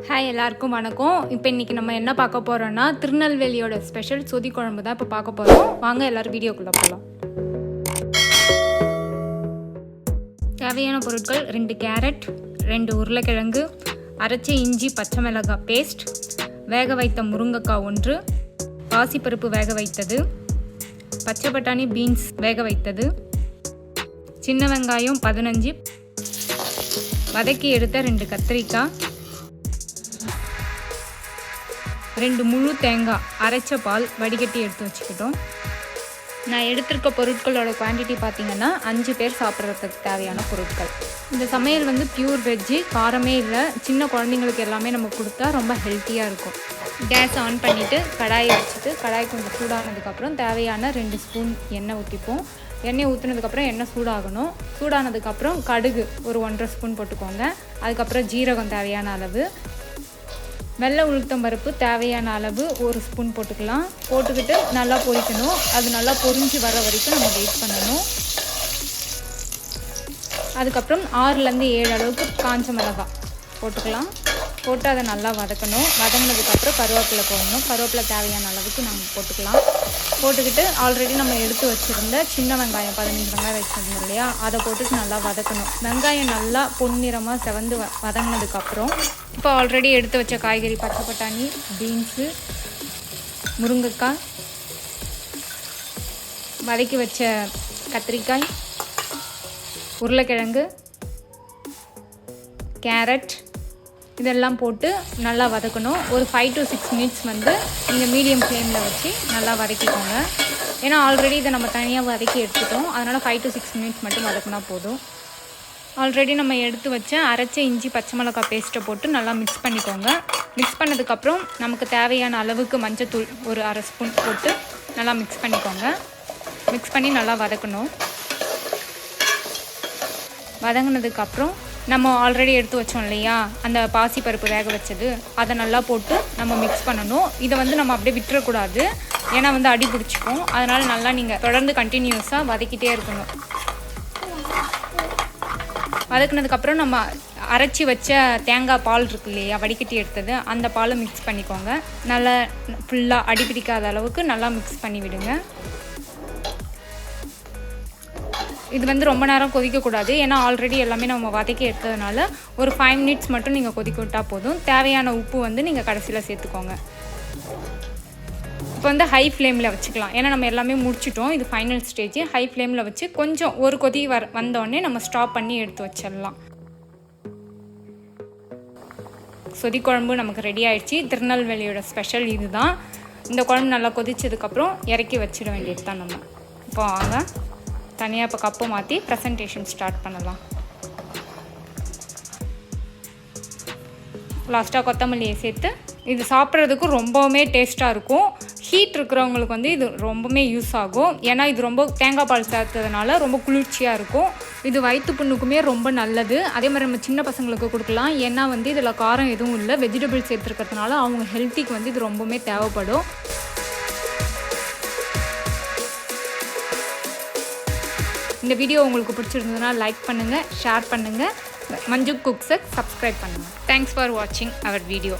Hi எல்லாருக்கும் வணக்கம். இப்போ இன்றைக்கி நம்ம என்ன பார்க்க போகிறோன்னா திருநெல்வேலியோட ஸ்பெஷல் சொதி குழம்பு தான் இப்போ பார்க்க போகிறோம். வாங்க எல்லோரும் வீடியோக்குள்ளே போகலாம். தேவையான பொருட்கள் 2 கேரட், 2 உருளைக்கிழங்கு, அரைச்ச இஞ்சி பச்சை மிளகாய் பேஸ்ட், வேக வைத்த முருங்கைக்காய் 1, பாசிப்பருப்பு வேக வைத்தது, பச்சை பட்டாணி பீன்ஸ் வேக வைத்தது, சின்ன வெங்காயம் 15, வதக்கி எடுத்த 2 கத்திரிக்காய், 2 முழு தேங்காய், அரைச்ச பால் வடிகட்டி எடுத்து வச்சுக்கிட்டோம். நான் எடுத்திருக்க பொருட்களோட குவான்டிட்டி பார்த்திங்கன்னா 5 பேர் சாப்பிட்றதுக்கு தேவையான பொருட்கள். இந்த சமையல் வந்து பியூர் வெஜ்ஜு, காரமே இல்லை. சின்ன குழந்தைங்களுக்கு எல்லாமே நம்ம கொடுத்தா ரொம்ப ஹெல்த்தியாக இருக்கும். கேஸ் ஆன் பண்ணிவிட்டு கடாயை வச்சுட்டு கடாய் கொஞ்சம் சூடானதுக்கப்புறம் தேவையான 2 ஸ்பூன் எண்ணெய் ஊற்றிப்போம். எண்ணெய் ஊற்றினதுக்கப்புறம் எண்ணெய் சூடாகணும். சூடானதுக்கப்புறம் கடுகு ஒரு 1.5 ஸ்பூன் போட்டுக்கோங்க. அதுக்கப்புறம் ஜீரகம் தேவையான அளவு, வெள்ளை உளுத்தம் பருப்பு தேவையான அளவு 1 ஸ்பூன் போட்டுக்கலாம். போட்டுக்கிட்டு நல்லா பொரிக்கணும். அது நல்லா பொரிஞ்சு வர வரைக்கும் நம்ம வெயிட் பண்ணணும். அதுக்கப்புறம் 6லேருந்து 7 அளவுக்கு காஞ்ச மிளகாய் போட்டுக்கலாம். போட்டு அதை நல்லா வதக்கணும். வதங்கினதுக்கப்புறம் கருவேப்பிலை போடணும். கருவேப்பிலை தேவையான அளவுக்கு நம்ம போட்டுக்கலாம். போட்டுக்கிட்டு ஆல்ரெடி நம்ம எடுத்து வச்சுருந்த சின்ன வெங்காயம் 15 வெங்காயம் வச்சுருந்தோம் இல்லையா, அதை போட்டுட்டு நல்லா வதக்கணும். வெங்காயம் நல்லா பொன்னிறமாக செவந்து வதங்கினதுக்கப்புறம் இப்போ ஆல்ரெடி எடுத்து வச்ச காய்கறி பச்சை பட்டாணி, பீன்ஸு, முருங்கைக்காய், வதக்கி வச்ச கத்திரிக்காய், உருளைக்கிழங்கு, கேரட் இதெல்லாம் போட்டு நல்லா வதக்கணும். ஒரு 5 to 6 மினிட்ஸ் வந்து நீங்கள் மீடியம் ஃப்ளேமில் வச்சு நல்லா வதக்கிக்கோங்க. ஏன்னா ஆல்ரெடி இதை நம்ம தனியாக வதக்கி எடுத்துட்டோம். அதனால் 5 to 6 மினிட்ஸ் மட்டும் வதக்கினா போதும். ஆல்ரெடி நம்ம எடுத்து வச்ச அரைச்ச இஞ்சி பச்சை மிளகாய் பேஸ்ட்டை போட்டு நல்லா மிக்ஸ் பண்ணிக்கோங்க. மிக்ஸ் பண்ணதுக்கப்புறம் நமக்கு தேவையான அளவுக்கு மஞ்சத்தூள் ஒரு 1/2 ஸ்பூன் போட்டு நல்லா மிக்ஸ் பண்ணிக்கோங்க. மிக்ஸ் பண்ணி நல்லா வதக்கணும். வதங்கினதுக்கப்புறம் நம்ம ஆல்ரெடி எடுத்து வச்சோம் இல்லையா அந்த பாசிப்பருப்பு வேக வச்சது, அதை நல்லா போட்டு நம்ம மிக்ஸ் பண்ணணும். இதை வந்து நம்ம அப்படியே விட்டுறக்கூடாது, ஏன்னா வந்து அடி பிடிச்சிக்கும். அதனால் நல்லா நீங்கள் தொடர்ந்து கண்டினியூஸாக வதக்கிட்டே இருக்கணும். வதக்கினதுக்கப்புறம் நம்ம அரைச்சி வச்ச தேங்காய் பால் இருக்கு இல்லையா, வடிகட்டி எடுத்தது, அந்த பாலை மிக்ஸ் பண்ணிக்கோங்க. நல்லா ஃபுல்லாக அடி பிடிக்காத அளவுக்கு நல்லா மிக்ஸ் பண்ணி விடுங்க. இது வந்து ரொம்ப நேரம் கொதிக்கக்கூடாது, ஏன்னா ஆல்ரெடி எல்லாமே நம்ம வதக்கி எடுத்ததுனால ஒரு 5 மினிட்ஸ் மட்டும் நீங்கள் கொதிக்க விட்டால் போதும். தேவையான உப்பு வந்து நீங்கள் கடைசியில் சேர்த்துக்கோங்க. இப்போ வந்து ஹை ஃப்ளேமில் வச்சுக்கலாம், ஏன்னா நம்ம எல்லாமே முடிச்சிட்டோம். இது ஃபைனல் ஸ்டேஜ். ஹை ஃப்ளேமில் வச்சு கொஞ்சம் ஒரு கொதி வந்தோடனே நம்ம ஸ்டாப் பண்ணி எடுத்து வச்சிடலாம். சொதி குழம்பு நமக்கு ரெடி ஆயிடுச்சு. திருநெல்வேலியோட ஸ்பெஷல் இது தான். இந்த குழம்பு நல்லா கொதிச்சதுக்கப்புறம் இறக்கி வச்சிட வேண்டியது தான் நம்ம. இப்போ வாங்க தனியாக இப்போ கப்பை மாற்றி ப்ரெசன்டேஷன் ஸ்டார்ட் பண்ணலாம். லாஸ்ட்டாக கொத்தமல்லியை சேர்த்து இது சாப்பிட்றதுக்கு ரொம்பவுமே டேஸ்ட்டாக இருக்கும். ஹீட் இருக்கிறவங்களுக்கு வந்து இது ரொம்பவுமே யூஸ் ஆகும், ஏன்னா இது ரொம்ப தேங்காய் பால் சேர்த்ததுனால ரொம்ப குளிர்ச்சியாக இருக்கும். இது வயிற்று புண்ணுக்குமே ரொம்ப நல்லது. அதே மாதிரி நம்ம சின்ன பசங்களுக்கு கொடுக்கலாம், ஏன்னா வந்து இதில் காரம் எதுவும் இல்லை, வெஜிடபிள்ஸ் சேர்த்துருக்கிறதுனால அவங்க ஹெல்த்திக்கு வந்து இது ரொம்பவுமே தேவைப்படும். இந்த வீடியோ உங்களுக்கு பிடிச்சிருந்ததுன்னா லைக் பண்ணுங்கள், ஷேர் பண்ணுங்கள், மஞ்சு குக்ஸை சப்ஸ்கிரைப் பண்ணுங்கள். தேங்க்ஸ் ஃபார் வாட்சிங் அவர் வீடியோ.